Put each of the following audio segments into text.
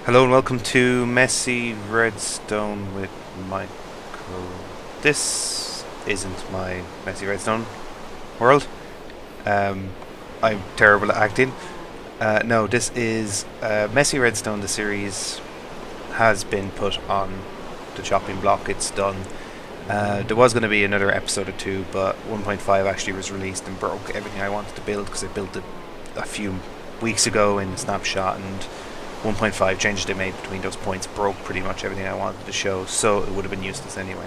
Hello and welcome to Messy Redstone with Michael. This isn't my Messy Redstone world. Um, I'm terrible at acting. No, this is Messy Redstone. The series has been put on the chopping block. It's done. There was going to be another episode or two, but 1.5 actually was released and broke everything I wanted to build because I built it a few weeks ago in Snapshot, and 1.5 changes they made between those points broke pretty much everything I wanted to show, so it would have been useless anyway.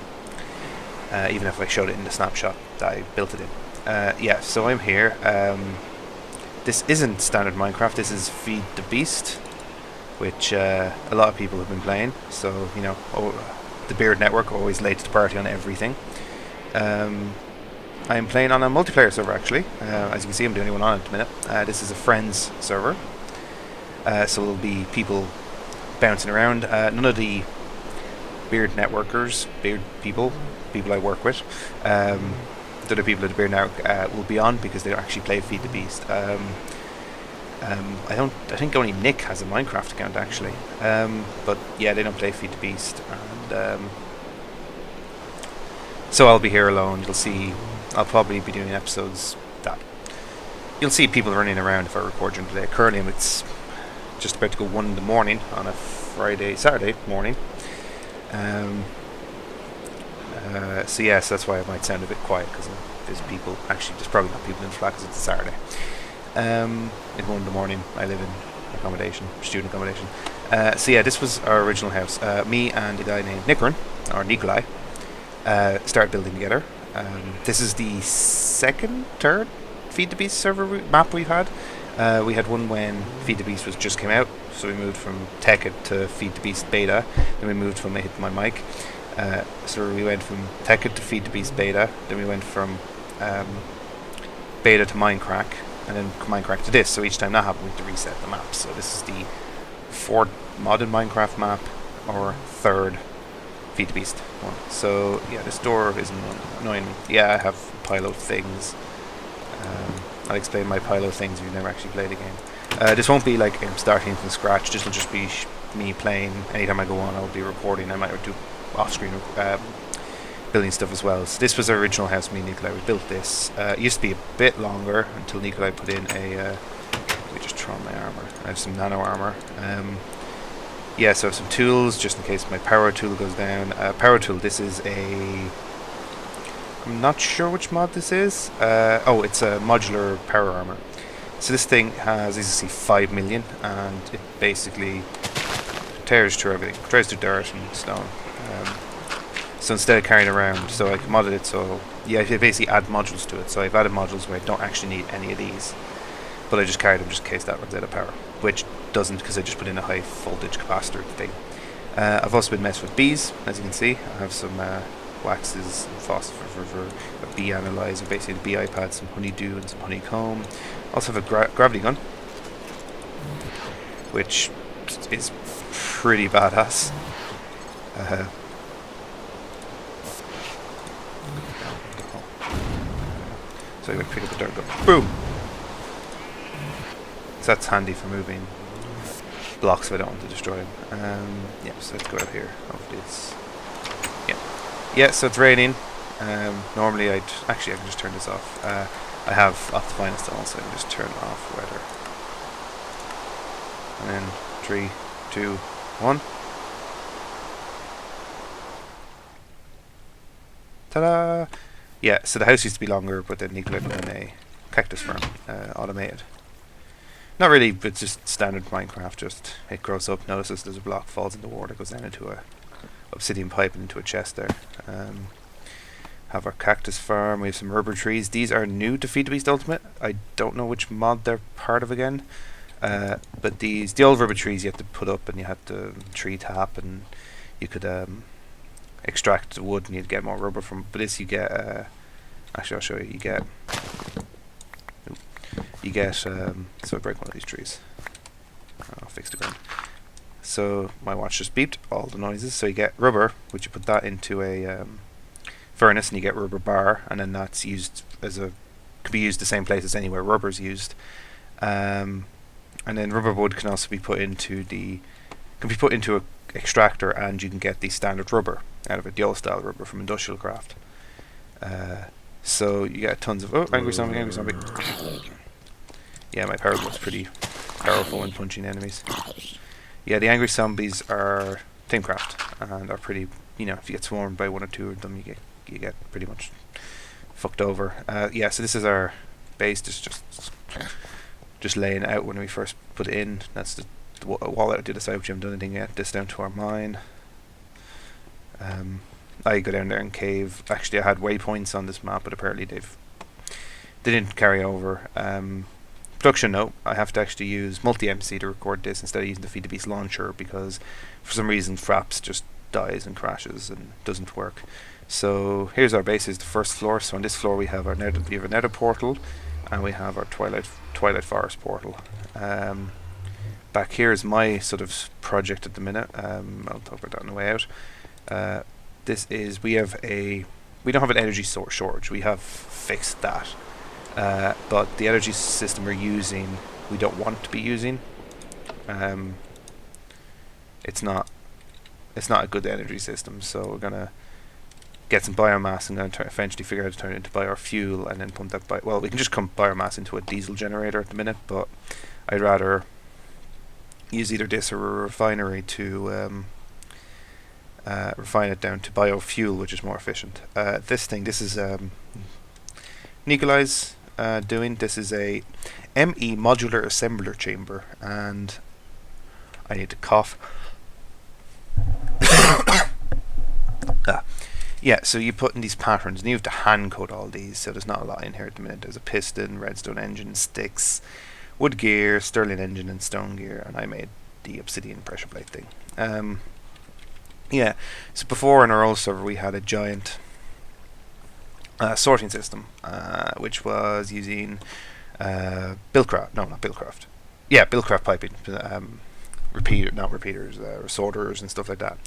Even if I showed it in the snapshot that I built it in. Yeah, so I'm here. This isn't standard Minecraft, this is Feed the Beast, which a lot of people have been playing, so, you know, the Beard Network are always late to the party on everything. I'm playing on a multiplayer server actually. As you can see, I'm the only one on it at the minute. This is a friends server. So there'll be people bouncing around. None of the Beard Networkers, Beard people I work with, the other people at the Beard Network will be on because they don't actually play Feed the Beast. I think only Nick has a Minecraft account actually. But yeah, they don't play Feed the Beast, and so I'll be here alone. You'll see. I'll probably be doing episodes that you'll see people running around if I record during the day. Currently, it's just about to go 1 in the morning on a Saturday morning. So yes, that's why I might sound a bit quiet, because there's people. Actually, there's probably not people in the flat because it's a Saturday. At 1 in the morning, I live in student accommodation. So yeah, this was our original house. Me and a guy named Nikolai, started building together. This is the third Feed the Beast server map we've had. We had one when Feed the Beast just came out, so we moved from Tech to Feed the Beast Beta. Then we moved from Hit My Mic. So we went from Tech to Feed the Beast Beta. Then we went from Beta to Minecraft, and then Minecraft to this. So each time that happened, we had to reset the map. So this is the 4th modded Minecraft map, or 3rd Feed the Beast one. So yeah, this door is annoying me. Yeah, I have a pile of things. I'll explain my pile of things if you've never actually played a game. This won't be like I'm starting from scratch. This will just be me playing. Anytime I go on, I'll be recording. I might do off-screen building stuff as well. So this was our original house. Me and Nikolai, we built this. It used to be a bit longer until Nikolai put in a... let me just throw on my armor. I have some nano armor. Yeah, so I have some tools just in case my power tool goes down. Power tool, this is a... I'm not sure which mod this is. Oh, it's a modular power armor. So this thing has, as you see, 5 million, and it basically tears through everything. Tears through dirt and stone. So instead of carrying around, so I modded it so, yeah, I basically add modules to it. So I've added modules where I don't actually need any of these, but I just carry them just in case that runs out of power, which doesn't, because I just put in a high voltage capacitor thing. I've also been messing with bees, as you can see. I have some waxes and phosphor for a bee analyzer, basically the bee iPad, some honeydew and some honeycomb. Also have a gravity gun, which is pretty badass. So I'm going to pick up the dirt and go boom! So that's handy for moving blocks if I don't want to destroy them. Yeah, so let's go out here. Hopefully it's... Yeah, so it's raining. Normally I can just turn this off. I have Optifine installed, so I can just turn off weather. And then 3, 2, 1. Ta-da! Yeah, so the house used to be longer, but then Nikolai put in a cactus farm, automated. Not really, but it's just standard Minecraft. Just it grows up, notices there's a block, falls in the water, goes down into a obsidian pipe and into a chest there. Have our cactus farm. We have some rubber trees. These are new to Feed the Beast Ultimate. I don't know which mod they're part of again. But the old rubber trees you had to put up, and you had to tree tap, and you could extract the wood, and you'd get more rubber from. But this you get. Actually, I'll show you. You get. So I break one of these trees. I'll fix the ground. So my watch just beeped all the noises. So you get rubber, which you put that into a furnace, and you get rubber bar, and then that's used as a could be used the same place as anywhere rubber's used. And then rubber wood can also be put into the can be put into a extractor, and you can get the standard rubber out of it, the old style rubber from industrial craft. So you get tons of angry zombie. Yeah, my power was pretty powerful when punching enemies. Yeah, the angry zombies are teamcraft and are pretty. If you get swarmed by one or two of them, you get pretty much fucked over. Yeah, so this is our base, just laying it out when we first put it in. That's the wall that I did this out, which I haven't done anything yet. This down to our mine. I go down there and cave. Actually, I had waypoints on this map, but apparently they didn't carry over. Production note: I have to actually use multi-MC to record this instead of using the Feed the Beast launcher, because for some reason Fraps just dies and crashes and doesn't work. So here's our base. Is the first floor. So on this floor we have our nether portal, and we have our Twilight Forest portal. Back here is my sort of project at the minute. I'll talk about that on the way out. We don't have an energy source shortage. We have fixed that, but the energy system we're using, we don't want to be using. It's not a good energy system, so we're gonna get some biomass and gonna eventually figure out how to turn it into biofuel and then pump that. Well, we can just pump biomass into a diesel generator at the minute, but I'd rather use either this or a refinery to refine it down to biofuel, which is more efficient. This is Nikolai's doing. This is a ME modular assembler chamber, and I need to cough. Yeah, so you put in these patterns, and you have to hand code all these, so there's not a lot in here at the minute. There's a piston, redstone engine, sticks, wood gear, Stirling engine, and stone gear, and I made the obsidian pressure plate thing. Yeah, so before in our old server we had a giant sorting system, which was using Buildcraft. No, not Buildcraft. Yeah, Buildcraft piping, sorters and stuff like that.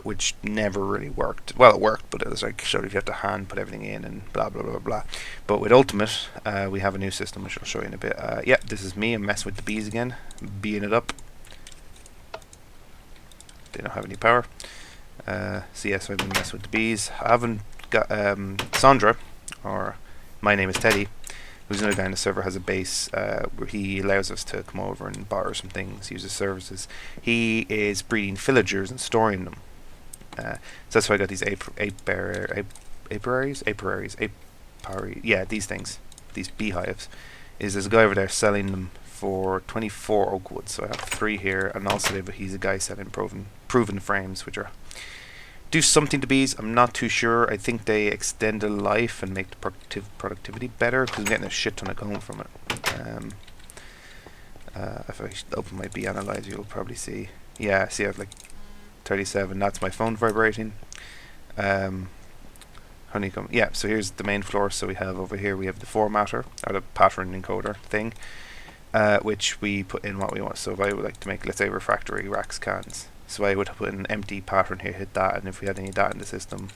Which never really worked. Well, it worked, but it was like sort of you have to hand put everything in and blah blah blah blah. But with Ultimate, we have a new system which I'll show you in a bit. Yeah, this is me. I'm messing with the bees again, being it up. They don't have any power. So yes, I've been messing with the bees. I haven't got Sandra, or my name is Teddy, who's another guy in the server, has a base where he allows us to come over and borrow some things, use his services. He is breeding villagers and storing them. So that's why I got these apiaries. Yeah, these things, these beehives. There's a guy over there selling them for 24 oak wood. So I have 3 here, and also he's a guy selling proven frames, which do something to bees. I'm not too sure. I think they extend the life and make the productivity better, because I'm getting a shit ton of comb from it. If I open my bee analyzer, you'll probably see. Yeah, see I have like 37. That's my phone vibrating. Honeycomb. Yeah, so here's the main floor. So we have over here, we have the formatter, or the pattern encoder thing, which we put in what we want. So if I would like to make, let's say, refractory racks cans, so I would put in an empty pattern here, hit that, and if we had any data in the system,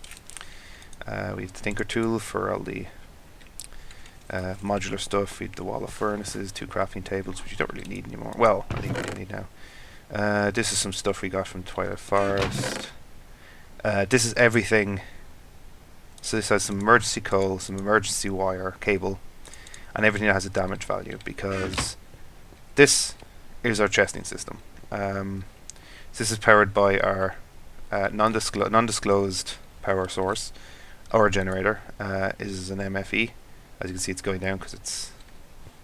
we have the Thinker tool for all the modular stuff. We have the wall of furnaces, 2 crafting tables, which you don't really need anymore. Well, I think we do need now. This is some stuff we got from Twilight Forest. This is everything. So this has some emergency coal, some emergency wire, cable, and everything that has a damage value, because this is our chesting system. This is powered by our non-disclosed power source. Our generator is an MFE. As you can see, it's going down because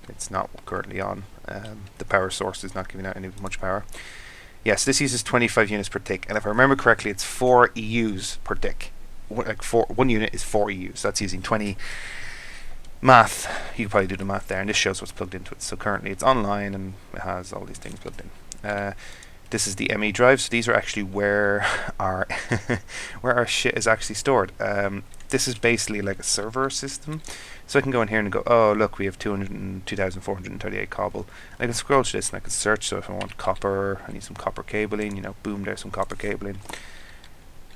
it's not currently on. The power source is not giving out any much power. Yes, this uses 25 units per tick, and if I remember correctly, it's 4 EUs per tick. One unit is 4 EUs. That's using 20 math. You can probably do the math there, and this shows what's plugged into it. So currently, it's online and it has all these things plugged in. This is the ME drive, so these are actually where our where our shit is actually stored. This is basically like a server system, so I can go in here and go, oh look, we have 2,438 cobble. And I can scroll to this and I can search. So if I want copper, I need some copper cabling. Boom, there's some copper cabling.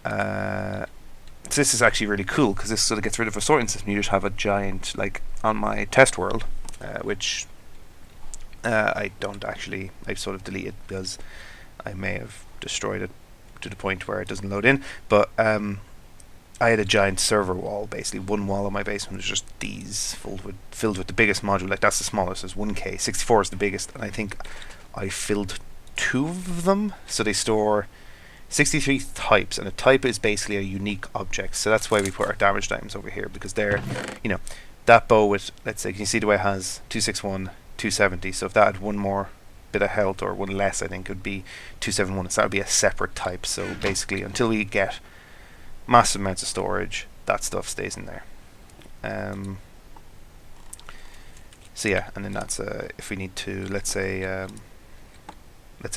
So this is actually really cool, because this sort of gets rid of a sorting system. You just have a giant, like on my test world, which I don't actually, I've sort of deleted because I may have destroyed it to the point where it doesn't load in, but I had a giant server wall. Basically, one wall of my basement was just these filled with the biggest module. Like, that's the smallest. It's 1K. 64 is the biggest, and I think I filled 2 of them. So they store 63 types, and a type is basically a unique object. So that's why we put our damage items over here, because they're, you know, that bow with, let's say, can you see the way it has 261, 270? So if that had one more bit of health, or one less, I think it would be 271. So that would be a separate type. So basically, until we get massive amounts of storage, that stuff stays in there. So yeah, and then that's if we need to, let's say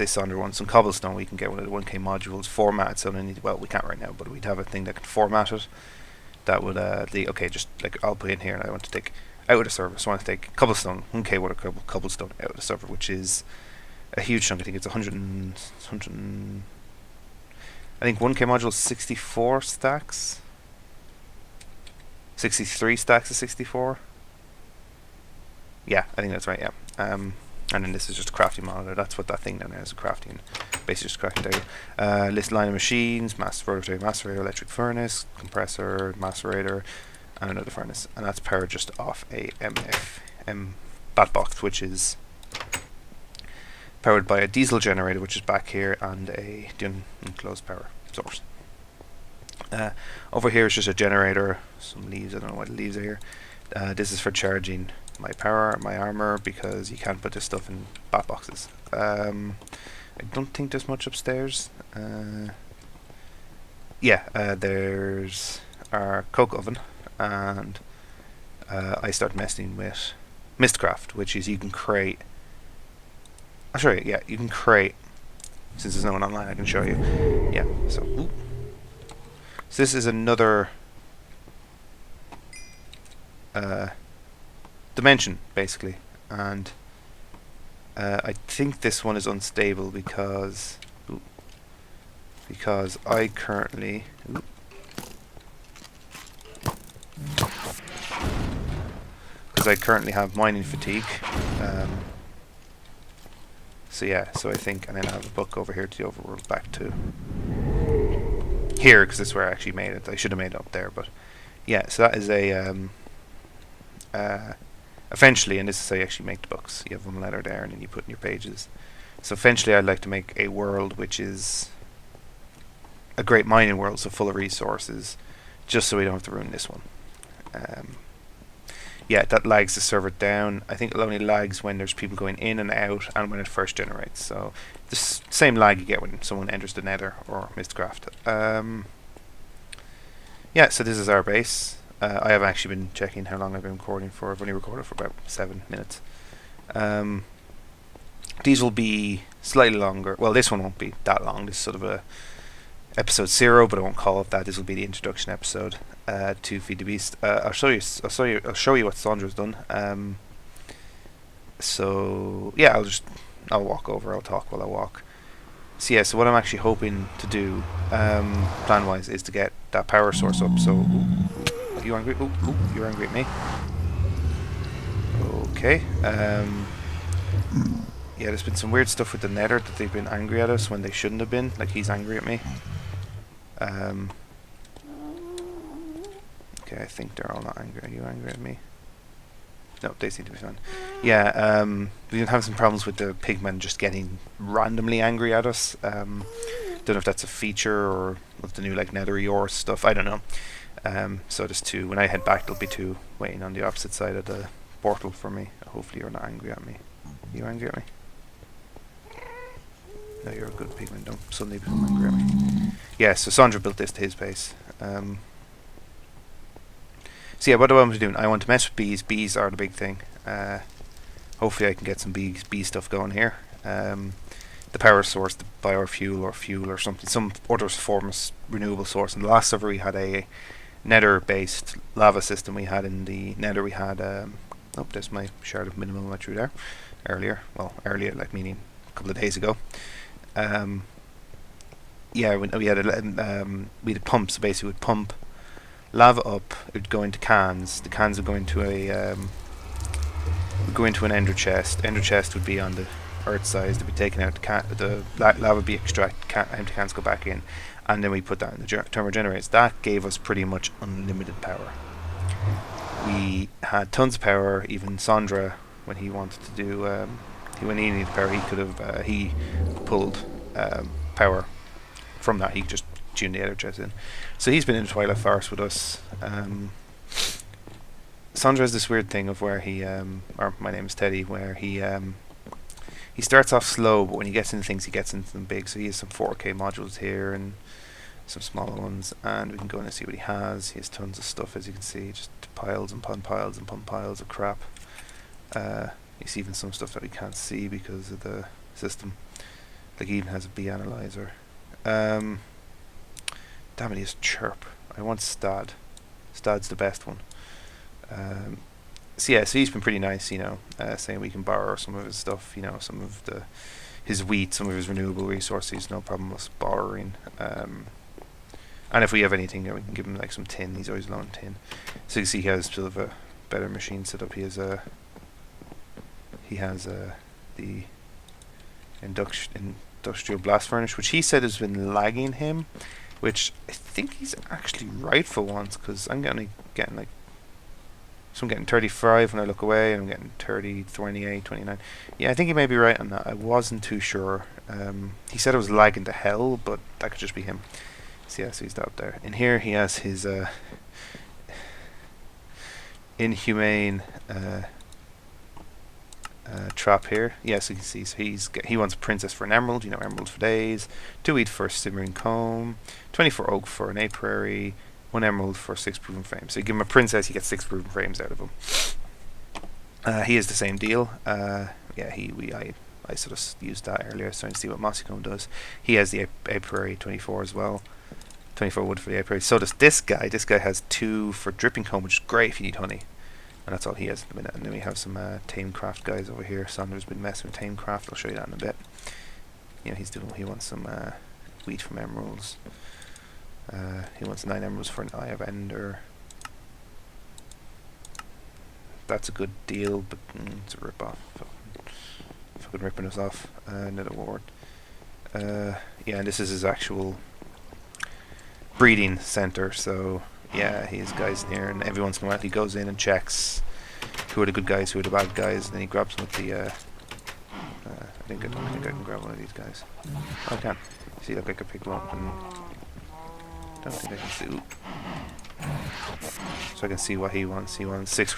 Sandra wants some cobblestone, we can get one of the 1K modules formatted. So well, we can't right now, but we'd have a thing that can format it. That would okay, just like I'll put in here, and I want to take out of the server. So I want to take cobblestone, 1K worth of cobblestone out of the server, which is a huge chunk. I think it's 100. I think 1K module is 64 stacks. 63 stacks of 64. Yeah, I think that's right, yeah. And then this is just a crafting monitor. That's what that thing down there is, a crafting. Basically just crafting there. List line of machines, rotary macerator, electric furnace, compressor, macerator, and another furnace. And that's powered just off a bat box, which is powered by a diesel generator, which is back here, and a enclosed power source. Over here is just a generator, some leaves, I don't know what the leaves are here. This is for charging my armor, because you can't put this stuff in bat boxes. I don't think there's much upstairs. There's our coke oven, and I start messing with Mistcraft, which is you can create. I'll show you. Yeah, you can create. Since there's no one online, I can show you. Yeah. So this is another dimension, basically, and I think this one is unstable because I currently have mining fatigue. So yeah, so I think, and then I have a book over here to the overworld back to here, because this is where I actually made it. I should have made it up there, but yeah, so that is a eventually, and this is how you actually make the books. You have one letter there, and then you put in your pages. So eventually I'd like to make a world which is a great mining world, so full of resources, just so we don't have to ruin this one. Yeah, that lags the server down. I think it only lags when there's people going in and out, and when it first generates. So the same lag you get when someone enters the Nether or Mistcraft. Yeah, so this is our base. I have actually been checking how long I've been recording for. I've only recorded for about 7 minutes. These will be slightly longer. Well, this one won't be that long. This is sort of a episode 0, but I won't call it that. This will be the introduction episode to Feed the Beast. I'll show you what Sandra's done. So yeah, I'll walk over. I'll talk while I walk. So yeah, so what I'm actually hoping to do, plan-wise, is to get that power source up. So, are you angry? You're angry at me. Okay. Yeah, there's been some weird stuff with the Nether that they've been angry at us when they shouldn't have been. Like, he's angry at me. Okay, I think they're all not angry. Are you angry at me? No, they seem to be fine. Yeah, we've been having some problems with the pigmen just getting randomly angry at us. Don't know if that's a feature or with the new like Nethery ore stuff. I don't know. So there's 2. When I head back, there'll be 2 waiting on the opposite side of the portal for me. Hopefully you're not angry at me. Are you angry at me? No, you're a good pigman. Don't suddenly become angry at me. Yeah, so Sandra built this to his base. So yeah, what do I want to do? I want to mess with bees. Bees are the big thing. Hopefully I can get some bee stuff going here. The power source, the biofuel or fuel or something, some other form of renewable source. In the last server we had a Nether-based lava system. We had in the Nether, we had oh, there's my shard of minimum I threw there earlier. Well, earlier, like meaning a couple of days ago. Yeah, we had a pump. So basically, we'd pump lava up. It would go into cans. The cans would go into a would go into an ender chest. Ender chest would be on the Earth size to be taken out. The lava be extracted, empty cans go back in, and then we put that in the thermal generators. That gave us pretty much unlimited power. We had tons of power. Even Sandra, when he wanted to do, when he needed power, he could have he pulled power from that. He just tuned the editor in. So he's been in the Twilight Forest with us. Sandra has this weird thing of where he, or my name is Teddy, where he starts off slow, but when he gets into things, he gets into them big. So he has some 4K modules here and some smaller ones, and we can go in and see what he has. He has tons of stuff, as you can see, just piles and piles and piles of crap. You see even some stuff that we can't see because of the system. Like he even has a bee analyzer. Damn it, he has chirp. I want Stad. Stad's the best one. So he's been pretty nice, you know, saying we can borrow some of his stuff, you know, some of his wheat, some of his renewable resources, no problem with borrowing. And if we have anything, we can give him like some tin. He's always low on tin. So you see he has sort of a better machine set up. He has the industrial blast furnace, which he said has been lagging him, which I think he's actually right for once, because I'm getting like, so I'm getting 35 when I look away, and I'm getting 30, 28, 29. Yeah, I think he may be right on that. I wasn't too sure. He said it was lagging to hell, but that could just be him. So yeah, so he's up there. In here he has his inhumane trap here. Yeah, so you can see, so he wants a princess for an emerald, you know, emeralds for days, 2 wheat for a simmering comb, 24 oak for an apiary, 1 emerald for 6 proven frames. So you give him a princess, you get 6 proven frames out of him. He is the same deal. I sort of used that earlier, starting to see what Mossicombe does. He has the apiary 24 as well. 24 wood for the apiary. So does this guy. This guy has 2 for dripping comb, which is great if you need honey. And that's all he has at the minute. And then we have some Tamecraft guys over here. Sandra's been messing with Tamecraft. I'll show you that in a bit. You know, he wants some wheat from emeralds. He wants 9 emeralds for an Eye of Ender. That's a good deal, but it's a rip-off. Fucking ripping us off. Another ward. Yeah, and this is his actual breeding center, so yeah, he has guys in here, and every once in a while he goes in and checks who are the good guys, who are the bad guys, and then he grabs them with the I don't think I can grab one of these guys. Oh, I can. See, look, I can pick one up, and don't think I can see. Ooh. So I can see what he wants. He wants 6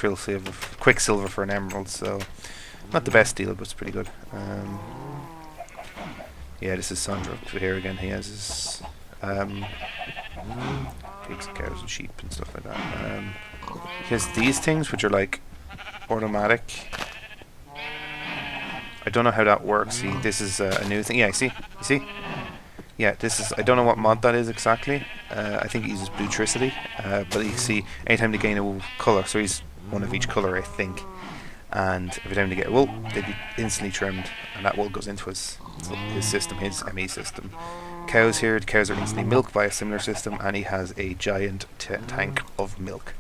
quicksilver for an emerald, so not the best deal, but it's pretty good. Yeah, this is Sandra up here again. He has his pigs and cows and sheep and stuff like that. He has these things which are like automatic. I don't know how that works. See, this is a new thing. Yeah, you see? Yeah, this is, I don't know what mod that is exactly. I think it uses Bluetricity. But you see, anytime they gain a colour, so he's one of each colour, I think. And every time they get wool, they'd be instantly trimmed, and that wool goes into his system, his ME system. Cows here, the cows are instantly milked by a similar system, and he has a giant tank of milk.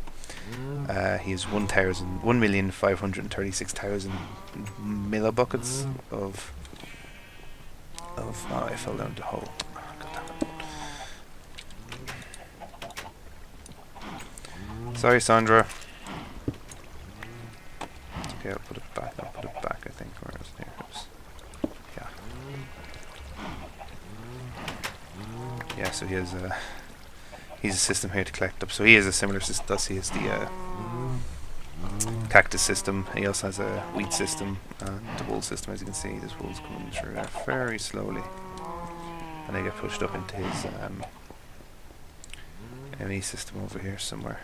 He has 1,536,000 millibuckets of oh, I fell down the hole. Sorry, Sandra. Okay, I'll put it back, I think, where is it? Yeah. Yeah, so he has he's a system here to collect up. So he has a similar system. Thus, he has the cactus system. He also has a wheat system and the wool system. As you can see, this wool's coming through there very slowly, and they get pushed up into his ME system over here somewhere.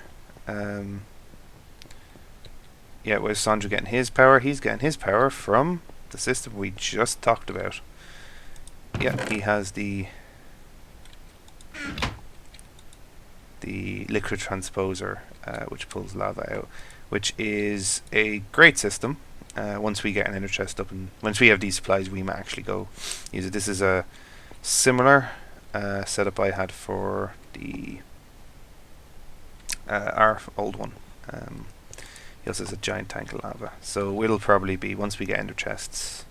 Yeah, where's Sandra getting his power? He's getting his power from the system we just talked about. Yeah, he has the liquid transposer, which pulls lava out, which is a great system. Once we get an ender chest up, and once we have these supplies, we might actually go use it. This is a similar setup I had for the our old one. He also has a giant tank of lava, so it'll probably be, once we get ender chests,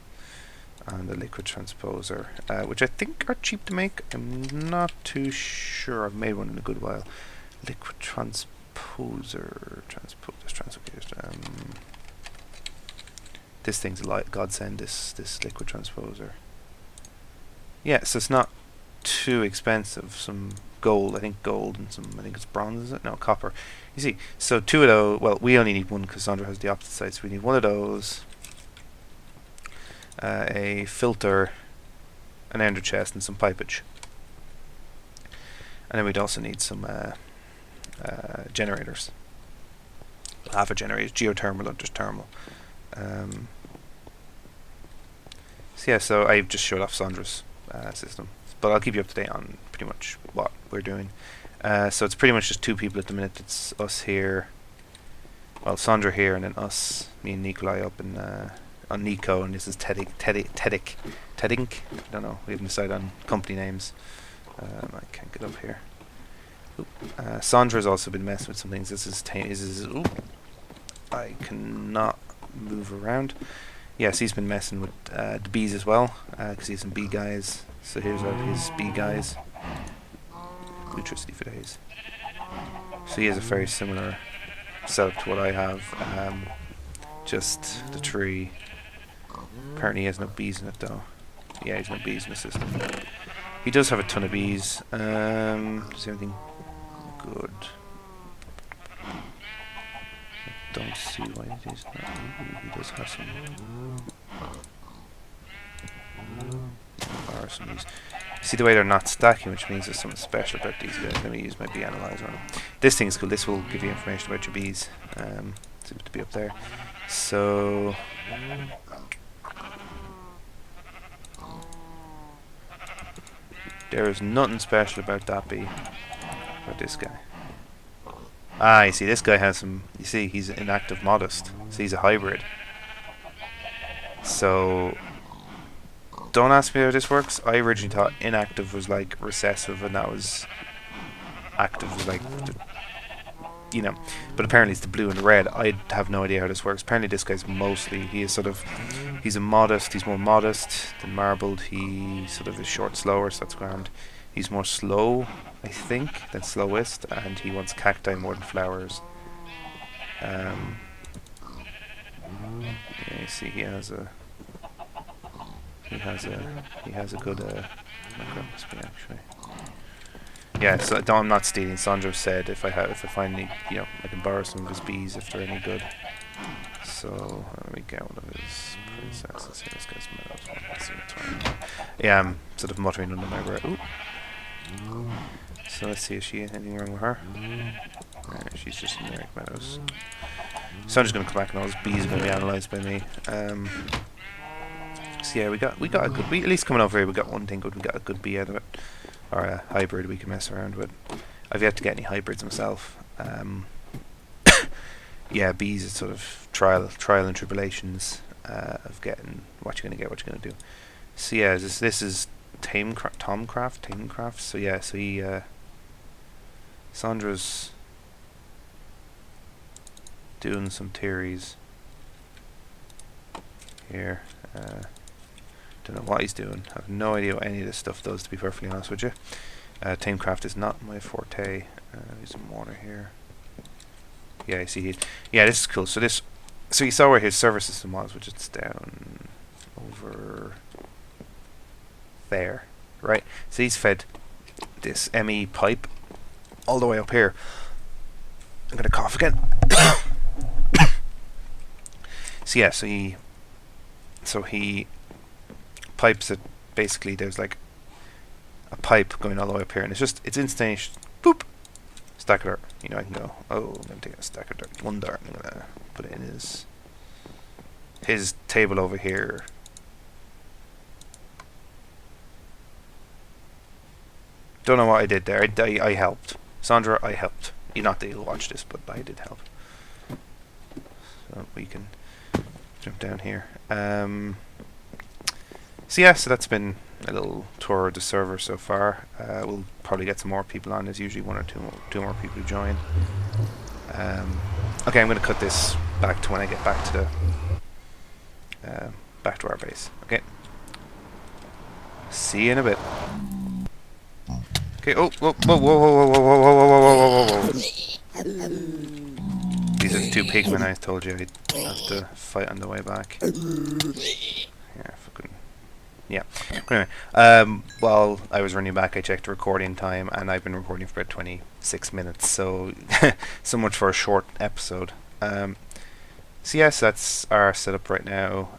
and the liquid transposer, which I think are cheap to make. I'm not too sure. I've made one in a good while. Liquid transposer, this thing's a godsend. This liquid transposer. Yeah, so it's not too expensive. Some gold, I think gold, and some, I think it's bronze, is it? No, copper. You see, so 2 of those. Well, we only need one because Sandra has the opposite side, so we need 1 of those, a filter, an ender chest, and some pipage. And then we'd also need some generators, lava generators, geothermal or just thermal. So yeah, so I've just showed off Sandra's system, but I'll keep you up to date on pretty much what we're doing. So it's pretty much just 2 people at the minute. It's us here, well, Sandra here, and then us, me and Nikolai up in on Nico, and this is Tedink. I don't know. We haven't decided on company names. I can't get up here. Sandra's also been messing with some things. This is I cannot move around. Yes, he's been messing with the bees as well, because he has some bee guys. So here's his bee guys. Electricity for days. So he has a very similar setup to what I have. Just the tree. Apparently he has no bees in it though. Yeah, he's no bees in the system. He does have a ton of bees. Is there anything good? I don't see why it is not. He does have some. Or some bees. See the way they're not stacking, which means there's something special about these guys. Let me use my bee analyzer on them. This thing's cool. This will give you information about your bees. Seems to be up there. So there is nothing special about that bee. About this guy. Ah, you see, this guy has some. You see, he's inactive modest. So he's a hybrid. So don't ask me how this works. I originally thought inactive was like recessive, and that was active was like, you know. But apparently it's the blue and the red. I have no idea how this works. Apparently this guy's mostly, he is sort of, he's a modest. He's more modest than marbled. He sort of is short, slower, so that's grand. He's more slow, I think, than slowest, and he wants cacti more than flowers. Yeah, you see, he has a good actually. Yeah, so I'm not stealing. Sandro said if I find any, you know, I can borrow some of his bees if they're any good. So let me get one of his princesses here. This guy's meadows. Yeah, I'm sort of muttering under my breath. Ooh. So let's see, is she anything wrong with her? She's just in Eric Meadows. So I'm just going to come back and all those bees are going to be analysed by me. So yeah, we got a good. At least coming over here, we got one thing good. We got a good bee out of it, or a hybrid we can mess around with. I've yet to get any hybrids myself. Yeah, bees is sort of trial and tribulations of getting what you're going to get, what you're going to do. So yeah, this is Tamecraft. So yeah, so he Sandra's doing some theories here. Don't know what he's doing. I have no idea what any of this stuff does, to be perfectly honest with you. Tamecraft is not my forte. There's some water here. Yeah, I see. Yeah, this is cool. So you saw where his server system was, which is down over there, right? So he's fed this ME pipe all the way up here. I'm gonna cough again. So yeah, so he pipes it. Basically, there's like a pipe going all the way up here, and it's instantaneous. Boop, stack of dirt. You know, I can go. Oh, I'm gonna take a stack of dirt, one dirt. I'm gonna put it in his table over here. Don't know what I did there. I helped. Sandra, I helped. You're not that you'll watch this, but I did help. So we can jump down here. So yeah, so that's been a little tour of the server so far. We'll probably get some more people on. There's usually one or two more people who join. Okay, I'm going to cut this back to when I get back to our base. Okay, See you in a bit. Okay, oh, whoa, whoa, whoa, whoa, whoa, whoa, whoa, whoa, whoa, whoa, whoa, whoa. These are the two pigmen I told you I'd have to fight on the way back. Yeah, fucking... Yeah. Anyway, while I was running back, I checked the recording time, and I've been recording for about 26 minutes, so so much for a short episode. So yes, that's our setup right now.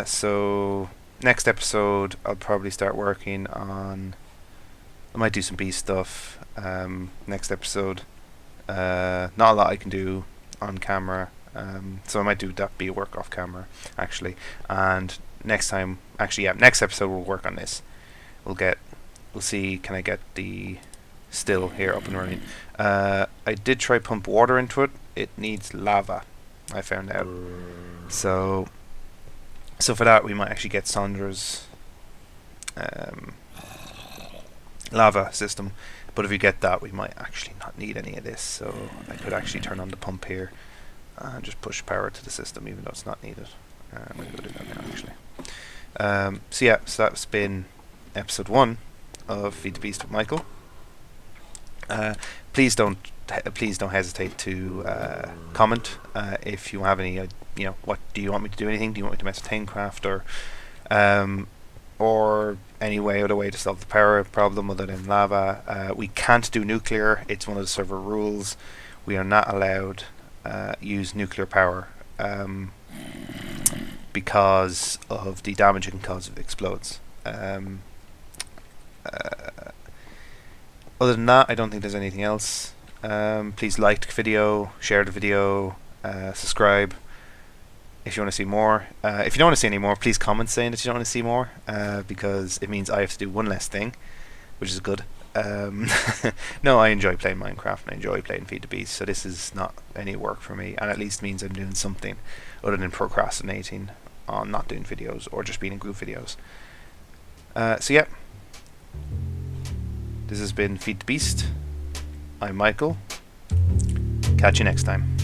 So next episode, I'll probably start working on... I might do some beast stuff. Next episode, not a lot I can do on camera, so I might do that be work off camera actually. And next time, actually, yeah, next episode we'll work on this. We'll see. Can I get the still here up and running? I did try pump water into it. It needs lava, I found out. So for that we might actually get Sandra's lava system. But if you get that, we might actually not need any of this. So I could actually turn on the pump here and just push power to the system, even though it's not needed. I'm going to go do that now, actually. So yeah, so that's been episode 1 of Feed the Beast with Michael. Please don't hesitate to comment if you have any. What do you want me to do? Anything? Do you want me to mess with Tanecraft or any other way to solve the power problem other than lava? We can't do nuclear. It's one of the server rules. We are not allowed use nuclear power because of the damage it can cause if it explodes. Other than that, I don't think there's anything else. Please like the video, share the video, subscribe if you want to see more. If you don't want to see any more, please comment saying that you don't want to see more, because it means I have to do one less thing, which is good. No, I enjoy playing Minecraft and I enjoy playing Feed the Beast, so this is not any work for me, and at least means I'm doing something other than procrastinating on not doing videos or just being in group videos. So yeah, this has been Feed the Beast. I'm Michael. Catch you next time.